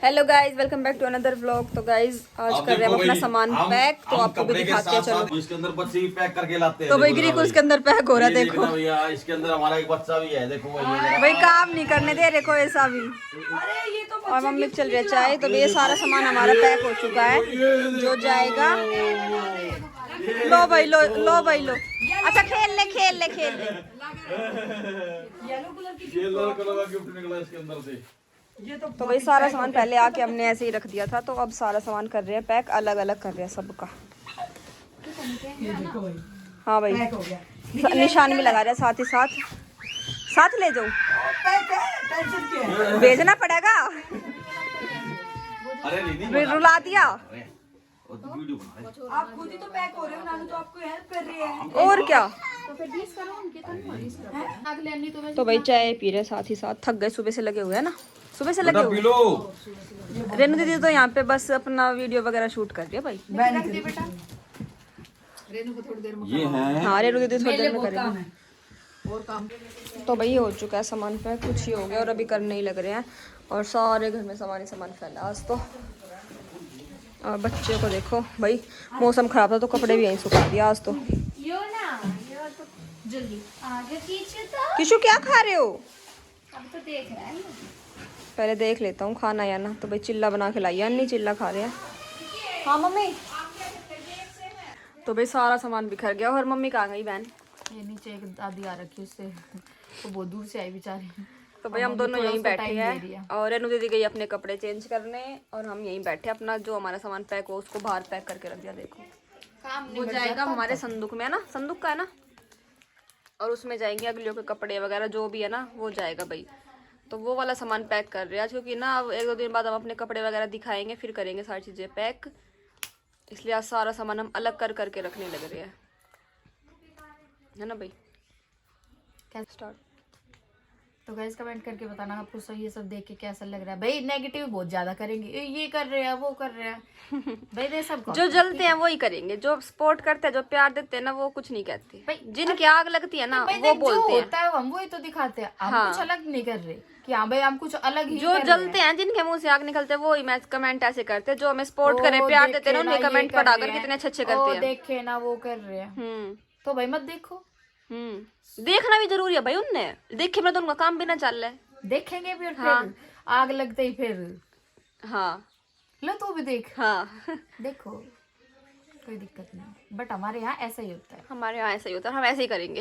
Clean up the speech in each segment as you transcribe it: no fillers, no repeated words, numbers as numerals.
Hello guys, welcome back to another vlog. तो guys आज कर रहे हैं हम अपना सामान पैक, तो आपको भी दिखाते हैं। चलो इसके अंदर बच्चे भी पैक करके लाते हैं। तो भाई ग्रीक उसके अंदर पैक हो रहा है, देखो भैया इसके अंदर हमारा एक बच्चा भी है, देखो भाई काम नहीं करने दे रहे को ऐसा भी। और मम्मी चल रही है चाय। तो ये सारा सामान हमारा पैक हो चुका है, जो जाएगा। लो भाई लो, लो भाई लो। अच्छा खेल ले खेल ले खेल ले। येलो कलर का गिफ्ट निकला इसके अंदर से। तो भाई सारा सामान पहले आके हमने ऐसे ही रख दिया था, तो अब सारा सामान कर रहे हैं पैक, अलग अलग कर रहे हैं सबका। हाँ भाई निशान भी लगा रहे हैं साथ ही साथ। साथ ले जाओ, भेजना पड़ेगा। अरे रुला दिया। आप खुद ही तो पैक हो रहे हो, नानू तो आपको हेल्प कर रही है। और क्या। तो फिर डिस करो उनके तो तो भाई चाय पी रहे साथ ही साथ। थक गए, सुबह से लगे हुए हैं ना, सुबह से लगे हुए। रेनू दीदी तो यहाँ पे बस अपना वीडियो वगैरह शूट कर रही है भाई। बेटा रेनू को थोड़ी देर में ये है। हाँ रेनू दीदी थोड़ी देर में करेंगे। और काम तो भाई हो चुका है सामान पैक, कुछ ही हो गया और अभी करने ही लग रहे हैं। और सारे घर में सामान ही सामान फैला आज तो। और बच्चे को देखो भाई, मौसम खराब था तो कपड़े भी यहीं सुखा दिया आज तो। यो ना यो तो जल्दी आगे पीछे तो किशु क्या खा रहे हो? अब तो देख रहा है। पहले देख लेता हूँ खाना या ना। तो भाई चिल्ला बना के लाई, नहीं चिल्ला खा रहे हैं। हाँ मम्मी। तो भाई सारा सामान बिखर गया। और मम्मी कहाँ गई बहन? ये नीचे एक दादी आ रखी, उससे वो बहुत दूर से आई बेचारी। तो भाई हम दोनों यहीं बैठे हैं और रेनू दीदी गई अपने कपड़े चेंज करने, और हम यहीं बैठे अपना जो हमारा सामान पैक हो उसको बाहर पैक करके रख दिया। देखो काम वो जाएगा हमारे संदूक में, है ना, संदूक का है ना, और उसमें जाएंगे अगलियों के कपड़े वगैरह जो भी है ना, वो जाएगा भाई। तो वो वाला सामान पैक कर रहे हैं आज, क्योंकि ना अब 1-2 दिन बाद हम अपने कपड़े वगैरह दिखाएंगे, फिर करेंगे सारी चीज़ें पैक। इसलिए आज सारा सामान हम अलग कर करके रखने लग रहे हैं, है ना भाई। क्या स्टार्ट। तो गाइस कमेंट करके बताना आपको सही ये सब देख के कैसा लग रहा है। भाई नेगेटिव बहुत ज्यादा करेंगे, ये कर रहे हैं वो कर रहे हैं भाई दे सब जो जलते हैं वो ही करेंगे, जो सपोर्ट करते हैं, जो प्यार देते हैं ना, वो कुछ नहीं कहते। जिनकी आग लगती है ना वो बोलते हैं। होता है हम वही तो दिखाते हैं, हम कुछ अलग नहीं कर रहे कि हाँ भाई हम कुछ अलग ही जो जलते हैं, जिनके मुंह से आग निकलते हैं, वो ही कमेंट ऐसे करते हैं। जो हमें सपोर्ट करे, प्यार देते हैं ना, उनके कमेंट पढ़ाकर कितने अच्छे अच्छे करते हैं। देखे ना वो कर रहे हैं, तो भाई मत देखो। देखना भी जरूरी है भाई, उनने देखे मैं तो उनका काम भी ना चल रहा है। देखेंगे भी और फिर आग लगते ही फिर हाँ लो तू भी देख। हाँ देखो कोई दिक्कत नहीं, बट हमारे यहाँ ऐसा ही होता है। हमारे यहाँ ऐसा ही होता है, हम ऐसे ही करेंगे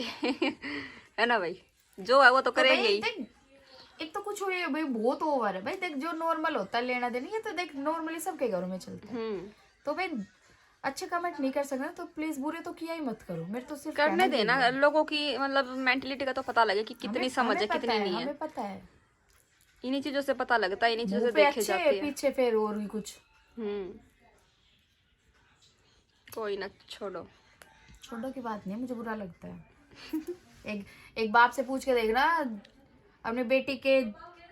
है ना भाई, जो है वो तो करेंगे ही। एक तो कुछ हुए भाई बहुत ओवर है भाई। देख जो नॉर्मल होता है लेना देना, ये तो देख नॉर्मली सबके घरों में चलता है। तो भाई अच्छे कमेंट नहीं कर सकते तो प्लीज बुरे तो किया ही मत करो। मेरे तो सिर्फ करने देना, लोगों की मतलब मेंटलिटी का तो पता लगे कि कितनी समझ है कितनी नहीं है। हमें पता है, इन्हीं चीजों से पता लगता है, इन्हीं चीजों से देखे जाते हैं। पीछे फिर और भी कुछ। कोई ना, छोड़ो छोड़ो की बात नहीं, मुझे बुरा लगता है। एक बाप से पूछ के देखना अपने बेटी के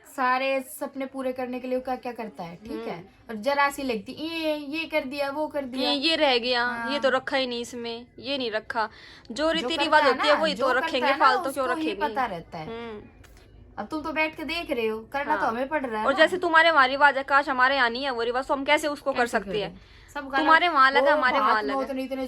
सारे सपने पूरे करने के लिए क्या क्या करता है, ठीक है। और जरा सी लगती ये कर दिया वो कर दिया, ये रह गया, ये तो रखा ही नहीं इसमें, ये नहीं रखा। जो रीति रिवाज होती है वही तो रखेंगे, फालतू क्यों रखेंगे। पता रहता है। अब तुम तो बैठ के देख रहे हो, करना तो हमें पड़ रहा है। और जैसे तुम्हारे वहाँ रिवाज है, काश हमारे यहाँ नहीं है वो रिवाज, तो हम कैसे उसको कर सकते हैं। सब तुम्हारे वहाँ लगा, हमारे वहाँ लगा। इतने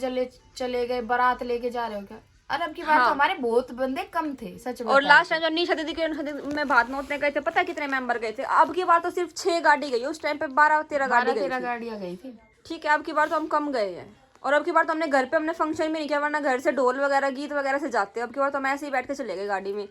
चले गए, बारात लेके जा रहे हो क्या। और अब की बार तो हमारे बहुत बंदे कम थे सच में। और लास्ट टाइम जब निशा दीदी के में भात नोतने गए थे, पता है कितने मेंबर गए थे? अब की बार तो सिर्फ 6 गाड़ी गई, उस टाइम पे 12-13 गाड़ियां गई थी। ठीक है, अब की बार तो हम कम गए हैं। और अब की बार तो हमने घर पे हमने फंक्शन में नहीं किया, वरना घर से ढोल वगैरह गीत वगैरह से जाते हैं। अब की बार तो हम ऐसे ही बैठ के चले गए गाड़ी में,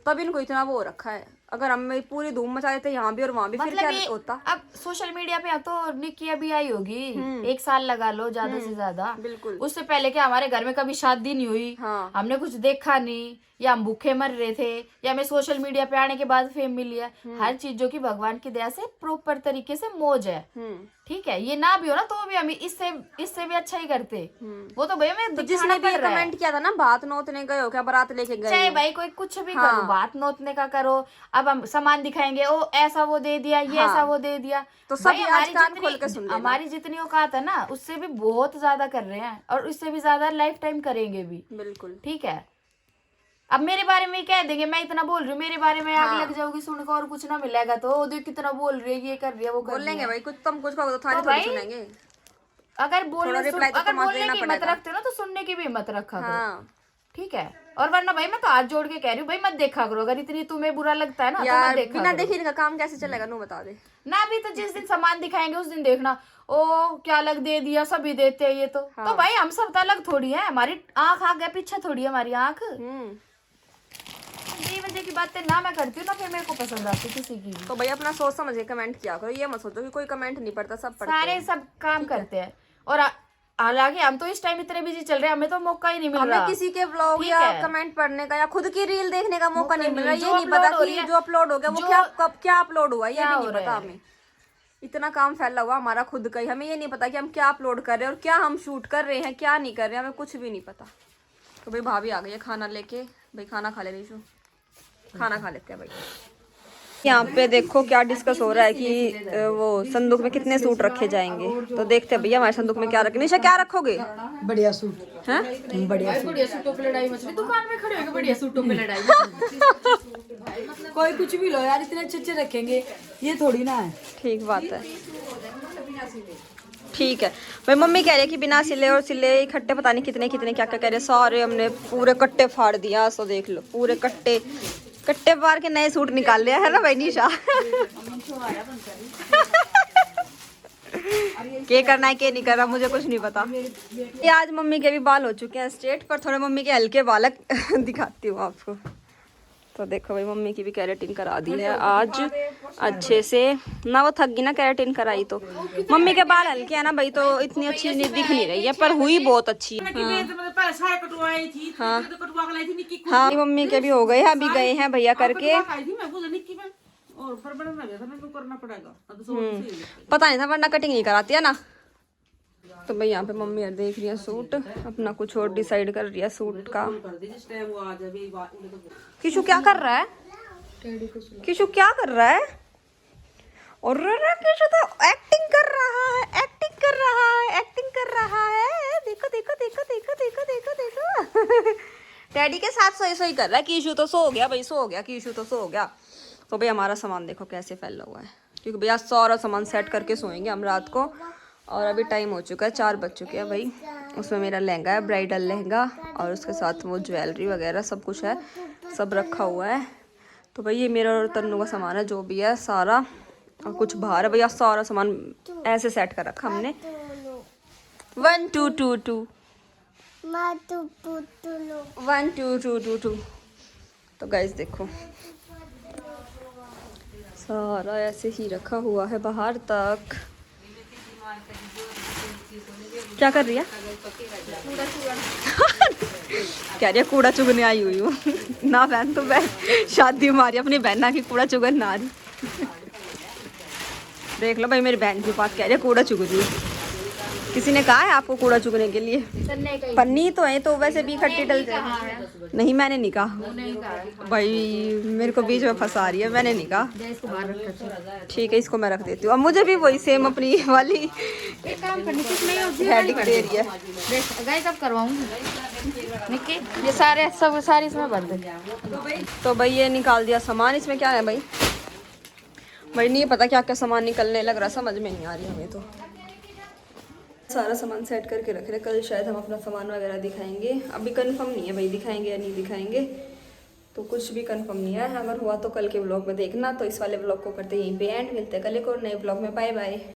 तब इनको इतना वो रखा है। अगर हम पूरी धूम मचा देते यहाँ भी और वहाँ भी, फिर क्या होता। अब सोशल मीडिया पे तो निकी अभी आई होगी, 1 साल लगा लो ज्यादा से ज्यादा। बिल्कुल। उससे पहले क्या हमारे घर में कभी शादी नहीं हुई, हमने कुछ देखा नहीं, या हम भूखे मर रहे थे, या हमें सोशल मीडिया पे आने के बाद फेम मिली है। हर चीजों की भगवान की दया से प्रॉपर तरीके से मौज है, ठीक है। ये ना भी हो ना तो भी हम इससे भी अच्छा ही करते। वो तो भाई मैं तो जिसने भी कमेंट किया था ना, भात नोतने गए हो क्या, बारात लेके गए, चाहे भाई कोई कुछ भी करो, भात नोतने का करो। अब हम सामान दिखाएंगे, ओ ऐसा वो दे दिया, ये ऐसा वो दे दिया, तो सभी आज कान खोल के सुन लेना। हमारी जितनी औकात है ना उससे भी बहुत ज्यादा कर रहे हैं, और उससे भी ज्यादा लाइफ टाइम करेंगे भी। बिल्कुल ठीक है। अब मेरे बारे में ही कह देंगे, मैं इतना बोल रही हूँ, मेरे बारे में आग लग जाओगी सुनकर और कुछ ना मिलेगा तो देख कितना बोल रही है, ये कर रही है, वो कर बोल रही लेंगे है। भाई, कुछ तुम कुछ कहोगे तो थारी तो थोड़ी भाई, सुनेंगे। अगर थोड़ा reply तो अगर तुम्हें बोलने देना की हिम्मत पड़ेगा। रखते हो ना तो सुनने की भी हिम्मत रखा करो। हाँ ठीक है, और वरना भाई मैं तो हाथ जोड़ के कह रही हूँ भाई मत देखा करो, अगर इतनी तुम्हें बुरा लगता है ना तो मत यार, देखा बिना करो। देखे इनका काम कैसे चलेगा, नू बता दे ना भी तो जिस दिन सामान दिखाएंगे उस दिन देखना, ओ क्या अलग दे दिया, सभी देते हैं ये तो। तो भाई हम सब तो अलग थोड़ी है, हमारी आंख आगे पीछे थोड़ी है हमारी आंख। ये वजह की बातें ना मैं करती हूँ ना फिर मेरे को पसंद आती किसी की भी। तो भाई अपना सोच समझ के कमेंट किया करो, ये मत सोचो कि कोई कमेंट नहीं पढ़ता, सब पढ़ते सारे हैं। सब काम करते हैं, और हालांकि हम तो इस टाइम इतने बिजी चल रहे हैं, हमें तो मौका ही नहीं मिल हमें रहा। किसी के व्लॉग ठीक या है। कमेंट पढ़ने का या खुद की रील देखने का मौका नहीं मिल रहा, जो ये नहीं पता upload हो रही कि है, जो अपलोड हो गया वो जो- क्या कब क्या अपलोड हुआ, ये क्या भी हो नहीं रहा पता है। हमें। इतना काम फैला हुआ हमारा खुद का ही, हमें ये नहीं पता कि हम क्या अपलोड कर रहे हैं और क्या हम शूट कर रहे हैं, क्या नहीं कर रहे हैं, हमें कुछ भी नहीं पता। तो भाई भाभी आ गई है खाना लेके, भाई खाना खा ले रीशु, खाना खा लेते हैं भाई। यहाँ पे देखो क्या डिस्कस हो रहा है कि वो संदूक में कितने सूट रखे जाएंगे, तो देखते हैं भैया हमारे संदूक में क्या रखें। निशा क्या रखोगे? बढ़िया सूट हैं? बढ़िया सूटों पे लड़ाई मच रही, दुकान में खड़े होकर बढ़िया सूटों पे लड़ाई मच रही। कोई कुछ भी लो यार, इतने अच्छे अच्छे रखेंगे, ये थोड़ी ना है। ठीक बात है, ठीक है भाई। मम्मी कह रही है कि बिना सिले और सिले इकट्ठे पता नहीं कितने कितने क्या क्या कह रहे हैं, सारे हमने पूरे कट्टे फाड़ दिया। सो देख लो पूरे कट्टे कट्टे फाड़ के नए सूट निकाल लिया है ना भाई निशा। क्या करना है क्या नहीं करना मुझे कुछ नहीं पता। ये आज मम्मी के भी बाल हो चुके हैं स्ट्रेट, पर थोड़े मम्मी के हल्के बाल दिखाती हूँ आपको। तो देखो भाई मम्मी की भी केराटिन करा दी है आज अच्छे से ना, वो थक गई ना केराटिन कराई तो। मम्मी के बाल हल्के हैं ना भाई, तो इतनी अच्छी नहीं दिख नहीं रही है, पर हुई बहुत अच्छी है। हाँ हाँ मम्मी के भी हो गए हैं, अभी गए हैं भैया करके। पता नहीं था वरना कटिंग नहीं कराती है ना। तो भाई यहाँ पे मम्मी यार देख रही है सूट, अपना कुछ और डिसाइड कर रही है सूट का। किशु क्या कर रहा है? किशु क्या कर रहा है? और किशु तो एक्टिंग कर रहा है, एक्टिंग कर रहा है, एक्टिंग कर रहा है। देखो देखो देखो देखो देखो देखो देखो डैडी के साथ सोई सोई कर रहा है। किशु तो सो गया भाई, सो गया किशु तो सो गया। तो भाई हमारा सामान देखो कैसे फैला हुआ है, क्योंकि भैया सारा सामान सेट करके सोएंगे हम रात को। और अभी टाइम हो चुका है 4 बज चुके हैं भाई। उसमें मेरा लहंगा है, ब्राइडल लहंगा, और उसके साथ वो ज्वेलरी वगैरह सब कुछ है, सब रखा हुआ है। तो भाई ये मेरा और तन्नू का सामान है जो भी है सारा, और कुछ बाहर है भैया। सारा सामान ऐसे सेट कर रखा हमने। 1 2 2 2 1 2 2 2 2। तो गाइस देखो सारा ऐसे ही रखा हुआ है बाहर तक। क्या कर रही है? कह रही है कूड़ा चुगने आई हुई हूँ। ना बहन तो बहन शादी हमारी अपनी बहना की कूड़ा चुगन ना रही। देख लो भाई मेरी बहन की बात कह रही है कूड़ा चुग रही है। किसी ने कहा है आपको कूड़ा चुगने के लिए? पन्नी तो है, तो वैसे भी इकट्ठी डल जाए। नहीं मैंने नहीं कहा भाई, मेरे को बीच में फंसा रही है, मैंने नहीं कहा। ठीक है इसको मैं रख देती हूँ। अब मुझे भी वही सेम अपनी वाली हेडिंग दे रही है। गाइस अब करवाऊंगी निक्की, ये सारे सब सारी इसमें भर दे। तो भाई ये निकाल दिया सामान। इसमें क्या है भाई? भाई नहीं पता क्या क्या सामान निकलने लग रहा, समझ में नहीं आ रही हमें। तो सारा सामान सेट करके रख रहे, कल शायद हम अपना सामान वगैरह दिखाएंगे। अभी कंफर्म नहीं है भाई दिखाएंगे या नहीं दिखाएंगे, तो कुछ भी कंफर्म नहीं है। अगर हुआ तो कल के व्लॉग में देखना। तो इस वाले व्लॉग को करते यहीं पे एंड, मिलते हैं कल एक और नए व्लॉग में। Bye bye.